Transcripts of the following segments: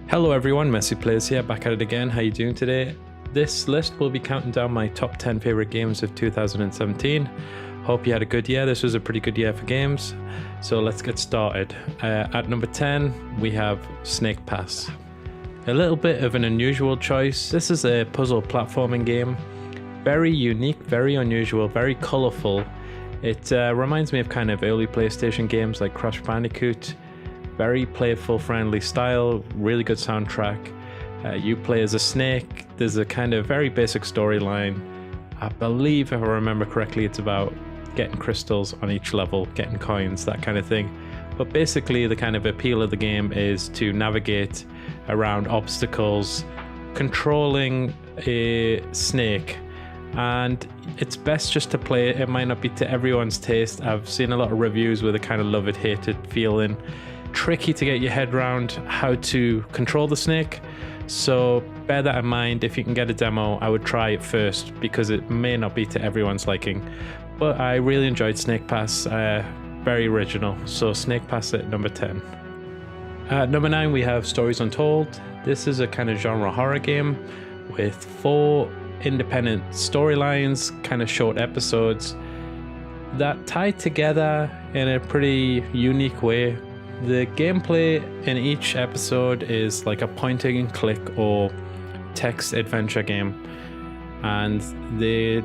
Hello everyone, MessyPlays here, back at it again. How you doing today? This list will be counting down my top 10 favorite games of 2017. Hope you had a good year. This was a pretty good year for games. So let's get started. At number 10, we have Snake Pass. A little bit of an unusual choice. This is a puzzle platforming game. Very unique, very unusual, very colourful. It reminds me of kind of early PlayStation games like Crash Bandicoot. Very playful, friendly style, really good soundtrack. You play as a snake. There's a kind of very basic storyline. I believe, if I remember correctly, it's about getting crystals on each level, getting coins, that kind of thing. But basically, the kind of appeal of the game is to navigate around obstacles, controlling a snake. And it's best just to play it. It might not be to everyone's taste. I've seen a lot of reviews with a kind of love it, hate it feeling. Tricky to get your head around how to control the snake, so bear that in mind. If you can get a demo, I would try it first because it may not be to everyone's liking, but I really enjoyed Snake Pass. Very original. So Snake Pass at number 10. At number 9, we have Stories Untold. This is a kind of genre horror game with 4 independent storylines, kind of short episodes that tie together in a pretty unique way. The gameplay in each episode is like a point and click or text adventure game, and they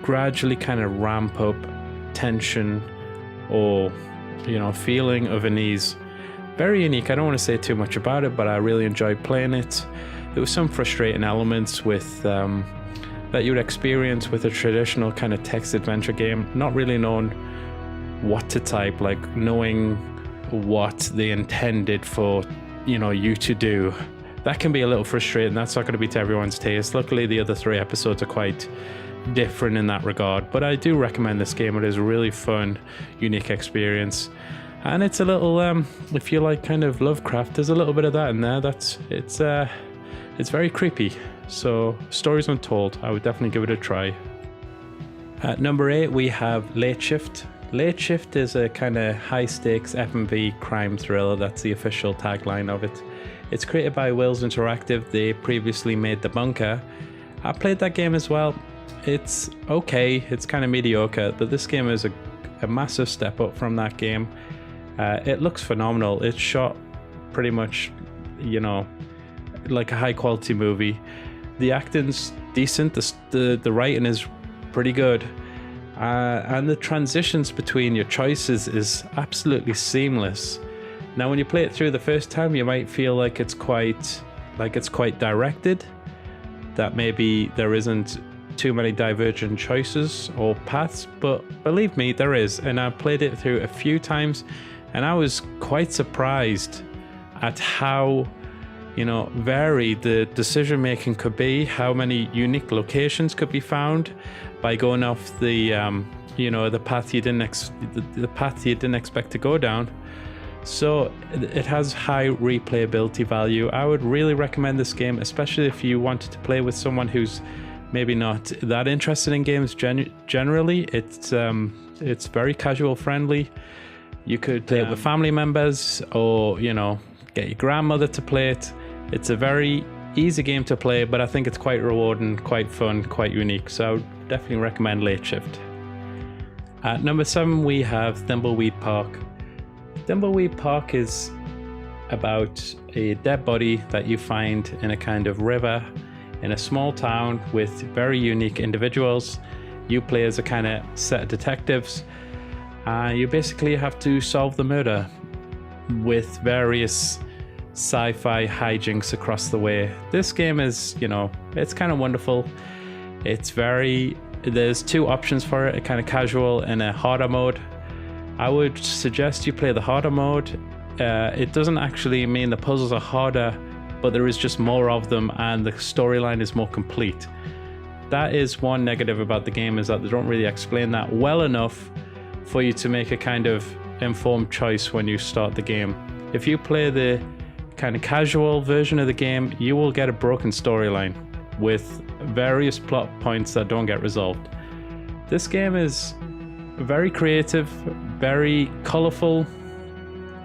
gradually kind of ramp up tension or, feeling of unease. Very unique. I don't want to say too much about it, but I really enjoyed playing it. There was some frustrating elements with that you would experience with a traditional kind of text adventure game, not really knowing what to type, like knowing what they intended for you to do. That can be a little frustrating. That's not going to be to everyone's taste. Luckily the other 3 episodes are quite different in that regard, but I do recommend this game. It is a really fun, unique experience, and it's a little if you like kind of Lovecraft, there's a little bit of that in there. It's very creepy. So Stories Untold, I would definitely give it a try. At number 8, we have Late Shift. Late Shift is a kind of high-stakes F&V crime thriller. That's the official tagline of it. It's created by Wales Interactive. They previously made The Bunker. I played that game as well. It's okay. It's kind of mediocre, but this game is a massive step up from that game. It looks phenomenal. It's shot pretty much, like a high-quality movie. The acting's decent. The writing is pretty good. And the transitions between your choices is absolutely seamless. Now, when you play it through the first time, you might feel like it's quite directed, that maybe there isn't too many divergent choices or paths, but believe me, there is. And I played it through a few times, and I was quite surprised at how varied the decision making could be, how many unique locations could be found by going off the the path you didn't expect to go down. So it has high replayability value. I would really recommend this game, especially if you wanted to play with someone who's maybe not that interested in games generally. It's very casual friendly. You could play it with family members, or get your grandmother to play it. It's a very easy game to play, but I think it's quite rewarding, quite fun, quite unique. So I would definitely recommend Late Shift. At number 7, we have Thimbleweed Park. Thimbleweed Park is about a dead body that you find in a kind of river in a small town with very unique individuals. You play as a kind of set of detectives. You basically have to solve the murder with various sci-fi hijinks across the way. This game is, it's kind of wonderful. There's 2 options for it, a kind of casual and a harder mode. I would suggest you play the harder mode. It doesn't actually mean the puzzles are harder, but there is just more of them and the storyline is more complete. That is one negative about the game, is that they don't really explain that well enough for you to make a kind of informed choice when you start the game. If you play the kind of casual version of the game, you will get a broken storyline with various plot points that don't get resolved. This game is very creative, very colorful,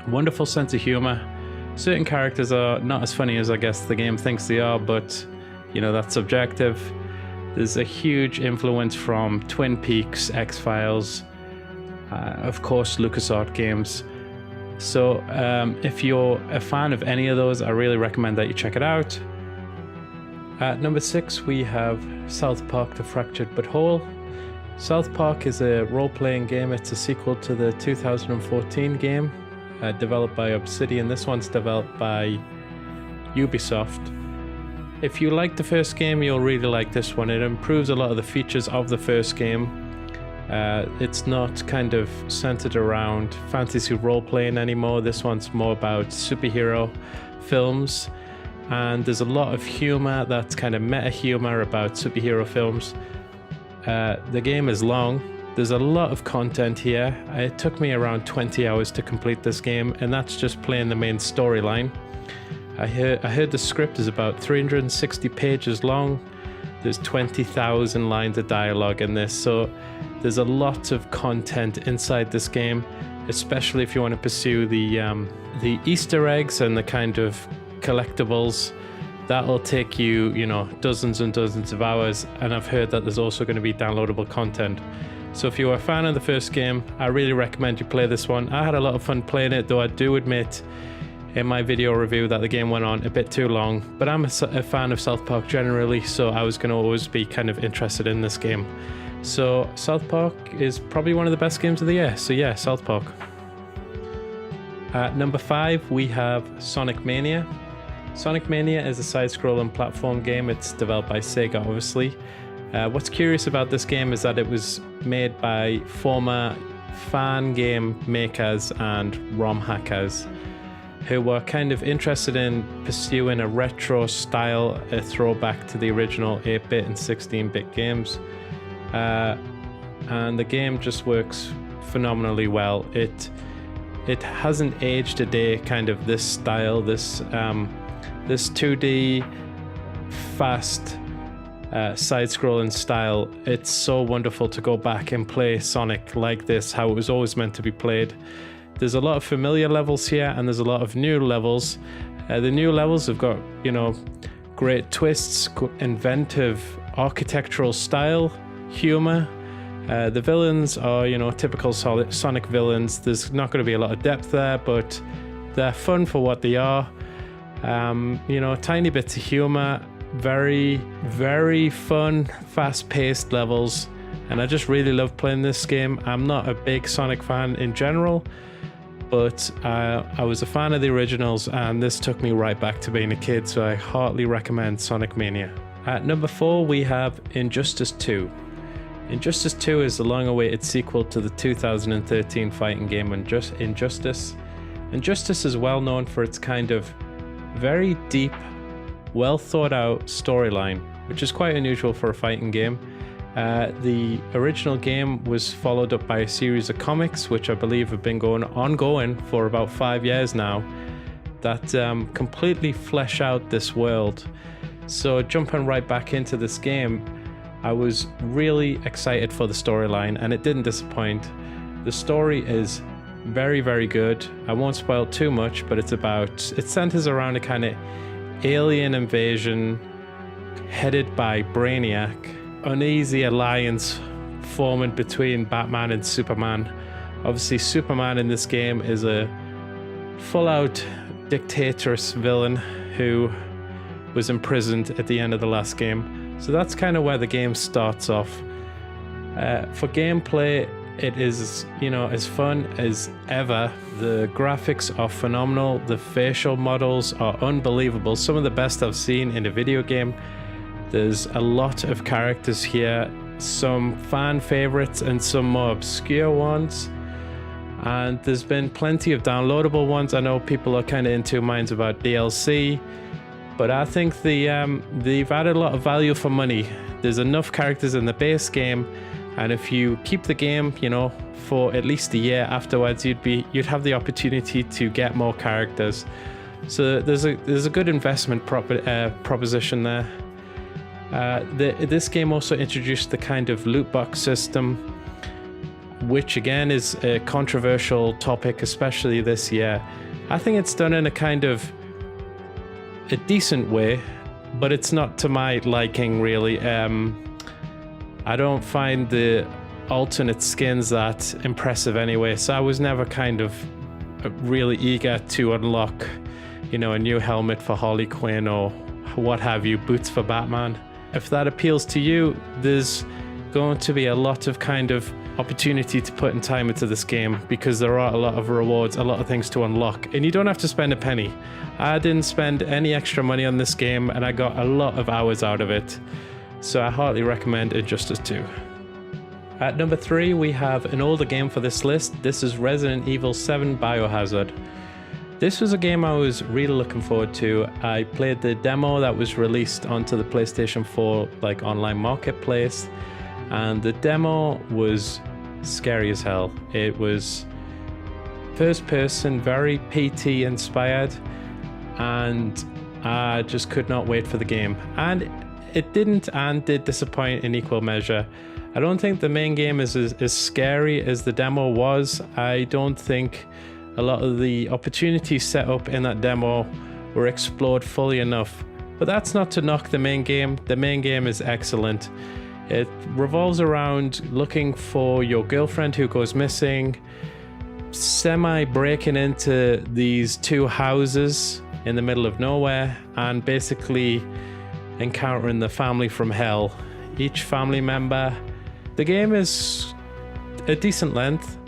wonderful sense of humor. Certain characters are not as funny as I guess the game thinks they are, but you know, that's subjective. There's a huge influence from Twin Peaks, X-Files, of course LucasArts games. So if you're a fan of any of those, I really recommend that you check it out. At number 6 we have South Park: The Fractured But Whole. South Park is a role-playing game. It's a sequel to the 2014 game, developed by Obsidian. This one's developed by Ubisoft. If you like the first game, you'll really like this one. It improves a lot of the features of the first game. It's not kind of centered around fantasy role-playing anymore. This one's more about superhero films, and there's a lot of humor that's kind of meta humor about superhero films. The game is long. There's a lot of content here. It took me around 20 hours to complete this game, and that's just playing the main storyline. I heard the script is about 360 pages long. There's 20,000 lines of dialogue in this, so there's a lot of content inside this game, especially if you want to pursue the Easter eggs and the kind of collectibles. That'll take you, you know, dozens and dozens of hours, and I've heard that there's also going to be downloadable content. So if you're a fan of the first game, I really recommend you play this one. I had a lot of fun playing it, though I do admit in my video review that the game went on a bit too long, but I'm a fan of South Park generally, so I was going to always be kind of interested in this game. So South Park is probably one of the best games of the year, so yeah, South Park. At number 5 we have Sonic Mania. Sonic Mania is a side-scrolling platform game. It's developed by Sega, obviously. What's curious about this game is that it was made by former fan game makers and ROM hackers who were kind of interested in pursuing a retro style, a throwback to the original 8-bit and 16-bit games. And the game just works phenomenally well. It hasn't aged a day, kind of this style, this 2D fast side-scrolling style. It's so wonderful to go back and play Sonic like this, how it was always meant to be played. There's a lot of familiar levels here, and there's a lot of new levels. The new levels have got, you know, great twists, inventive architectural style, humor. The villains are, you know, typical Sonic villains. There's not going to be a lot of depth there, but they're fun for what they are. You know, tiny bits of humor, very, very fun, fast-paced levels, and I just really love playing this game. I'm not a big Sonic fan in general, but I was a fan of the originals, and this took me right back to being a kid, so I heartily recommend Sonic Mania. At number 4 we have Injustice 2. Injustice 2 is the long-awaited sequel to the 2013 fighting game Injustice. Injustice is well known for its kind of very deep, well thought out storyline, which is quite unusual for a fighting game. The original game was followed up by a series of comics, which I believe have been ongoing for about 5 years now, that completely flesh out this world. So jumping right back into this game, I was really excited for the storyline, and it didn't disappoint. The story is very, very good. I won't spoil too much, but it centers around a kind of alien invasion headed by Brainiac, uneasy alliance forming between Batman and Superman. Obviously, Superman in this game is a full-out dictatorous villain who was imprisoned at the end of the last game. So that's kind of where the game starts off. For gameplay, it is, you know, as fun as ever. The graphics are phenomenal. The facial models are unbelievable. Some of the best I've seen in a video game. There's a lot of characters here, some fan favorites and some more obscure ones. And there's been plenty of downloadable ones. I know people are kind of in two minds about DLC, but I think they've added a lot of value for money. There's enough characters in the base game, and if you keep the game, you know, for at least a year afterwards, you'd have the opportunity to get more characters. So there's a good investment proposition there. This game also introduced the kind of loot box system, which again is a controversial topic, especially this year. I think it's done in a kind of a decent way, but it's not to my liking really. I don't find the alternate skins that impressive anyway, so I was never kind of really eager to unlock, you know, a new helmet for Harley Quinn or what have you, boots for Batman. If that appeals to you, there's going to be a lot of kind of opportunity to put in time into this game, because there are a lot of rewards, a lot of things to unlock, and you don't have to spend a penny. I didn't spend any extra money on this game and I got a lot of hours out of it, so I heartily recommend Injustice 2. At number 3 we have an older game for this list. This is Resident Evil 7 Biohazard. This was a game I was really looking forward to. I played the demo that was released onto the PlayStation 4 like online marketplace, and the demo was scary as hell. It was first person, very PT inspired, and I just could not wait for the game. And it did disappoint in equal measure. I don't think the main game is as scary as the demo was. I don't think a lot of the opportunities set up in that demo were explored fully enough. But that's not to knock the main game. The main game is excellent. It revolves around looking for your girlfriend who goes missing, breaking into these two houses in the middle of nowhere, and basically encountering the family from hell. Each family member. The game is a decent length.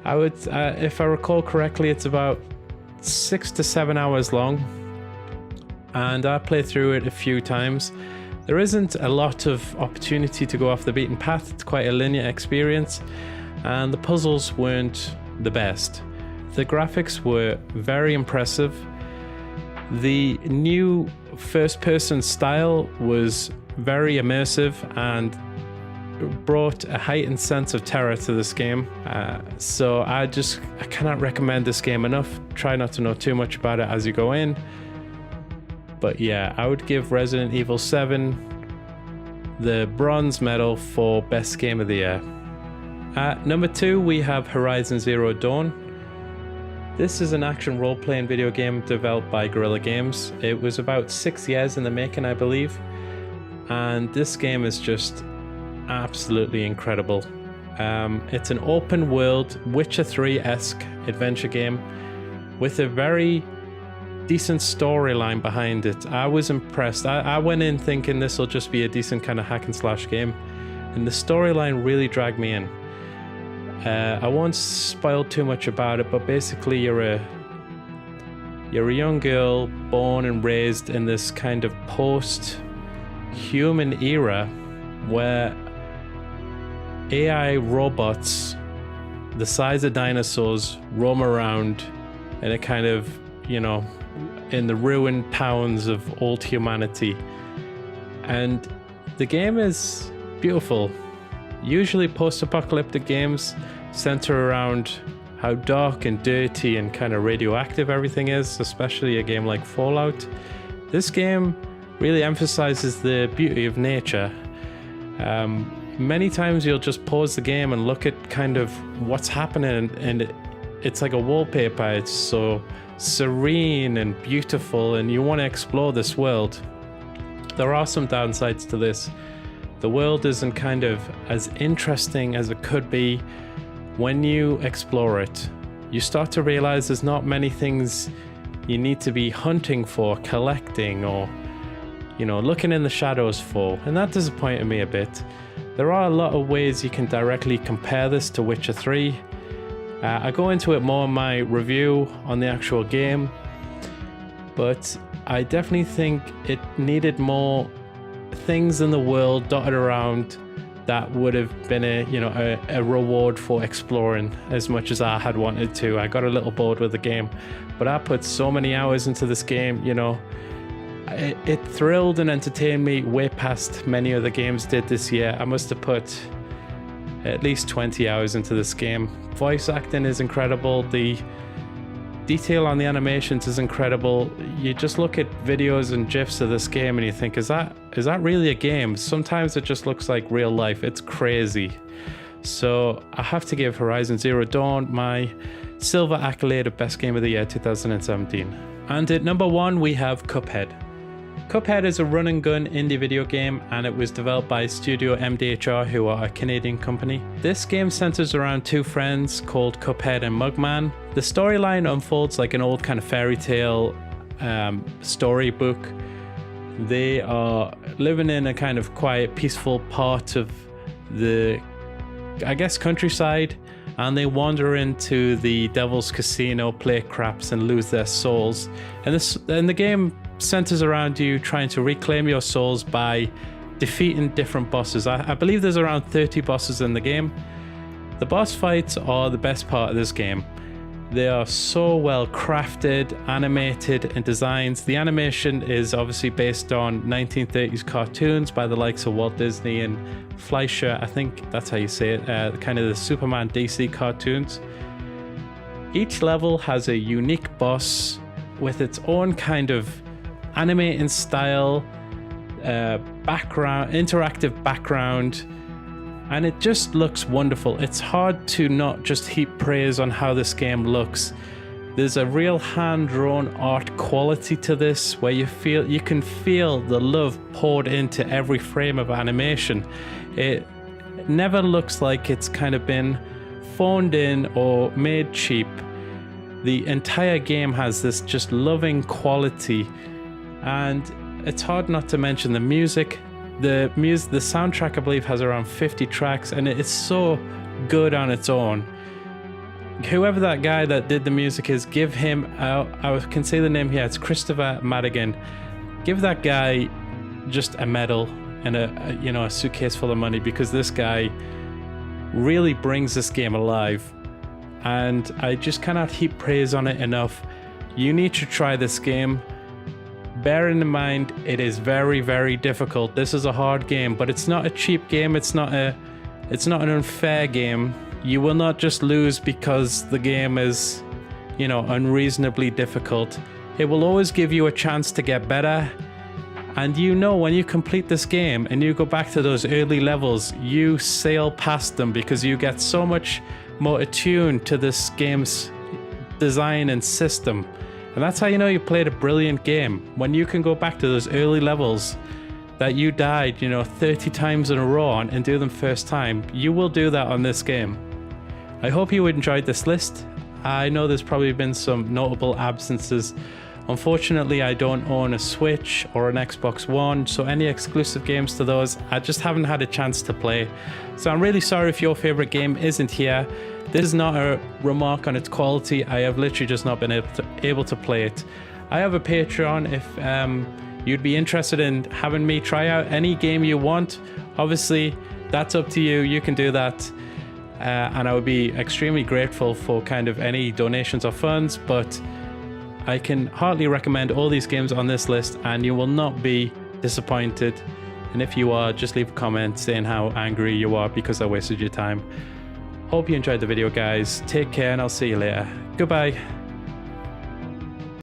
I would, if I recall correctly, it's about 6 to 7 hours long, and I played through it a few times. There isn't a lot of opportunity to go off the beaten path. It's quite a linear experience, and the puzzles weren't the best. The graphics were very impressive. The new first-person style was very immersive and brought a heightened sense of terror to this game. So I cannot recommend this game enough. Try not to know too much about it as you go in. But yeah, I would give Resident Evil 7 the bronze medal for best game of the year. At number 2 we have Horizon Zero Dawn. This is an action role-playing video game developed by Guerrilla Games. It was about 6 years in the making, I believe, and this game is just absolutely incredible. It's an open world Witcher 3-esque adventure game with a very decent storyline behind it. I was impressed. I went in thinking this will just be a decent kind of hack and slash game, and the storyline really dragged me in. I won't spoil too much about it, but basically you're a young girl born and raised in this kind of post-human era where AI robots the size of dinosaurs roam around in a kind of, you know, in the ruined towns of old humanity. And the game is beautiful. Usually post-apocalyptic games center around how dark and dirty and kind of radioactive everything is, especially a game like Fallout. This game really emphasizes the beauty of nature. Many times you'll just pause the game and look at kind of what's happening, and it's like a wallpaper. It's so serene and beautiful, and you want to explore this world. There are some downsides to this. The world isn't kind of as interesting as it could be when you explore it. You start to realize there's not many things you need to be hunting for, collecting, or, you know, looking in the shadows for, and that disappointed me a bit. There are a lot of ways you can directly compare this to Witcher 3. I go into it more in my review on the actual game, but I definitely think it needed more things in the world dotted around that would have been a reward for exploring as much as I had wanted to. I got a little bored with the game, but I put so many hours into this game, you know. It thrilled and entertained me way past many other games did this year. I must have put at least 20 hours into this game. Voice acting is incredible. The detail on the animations is incredible. You just look at videos and GIFs of this game and you think, is that really a game? Sometimes it just looks like real life. It's crazy. So I have to give Horizon Zero Dawn my silver accolade of best game of the year 2017. And at number 1 we have Cuphead. Cuphead is a run and gun indie video game, and it was developed by Studio MDHR, who are a Canadian company. This game centers around 2 friends called Cuphead and Mugman. The storyline unfolds like an old kind of fairy tale storybook. They are living in a kind of quiet, peaceful part of the, I guess, countryside, and they wander into the Devil's Casino, play craps, and lose their souls. And the game centers around you trying to reclaim your souls by defeating different bosses. I believe there's around 30 bosses in the game. The boss fights are the best part of this game. They are so well crafted, animated, and designed. The animation is obviously based on 1930s cartoons by the likes of Walt Disney and Fleischer. I think that's how you say it, kind of the Superman DC cartoons. Each level has a unique boss with its own kind of animating style, interactive background, and it just looks wonderful. It's hard to not just heap praise on how this game looks. There's a real hand-drawn art quality to this, where you can feel the love poured into every frame of animation. It never looks like it's kind of been phoned in or made cheap. The entire game has this just loving quality, and it's hard not to mention the music. The soundtrack, I believe, has around 50 tracks, and it's so good on its own. Whoever that guy that did the music is, give him, I can say the name here, it's Christopher Madigan. Give that guy just a medal and a suitcase full of money, because this guy really brings this game alive, and I just cannot heap praise on it enough. You need to try this game. Bearing in mind, it is very, very difficult. This is a hard game, but it's not a cheap game. It's not an unfair game. You will not just lose because the game is, unreasonably difficult. It will always give you a chance to get better. And when you complete this game and you go back to those early levels, you sail past them because you get so much more attuned to this game's design and system. And that's how you know you played a brilliant game. When you can go back to those early levels that you died, 30 times in a row on and do them first time, you will do that on this game. I hope you enjoyed this list. I know there's probably been some notable absences. Unfortunately, I don't own a Switch or an Xbox One, so any exclusive games to those, I just haven't had a chance to play. So I'm really sorry if your favorite game isn't here. This is not a remark on its quality. I have literally just not been able to play it. I have a Patreon if you'd be interested in having me try out any game you want. Obviously, that's up to you. You can do that. And I would be extremely grateful for kind of any donations or funds, but I can heartily recommend all these games on this list, and you will not be disappointed. And if you are, just leave a comment saying how angry you are because I wasted your time. Hope you enjoyed the video, guys. Take care, and I'll see you later. Goodbye.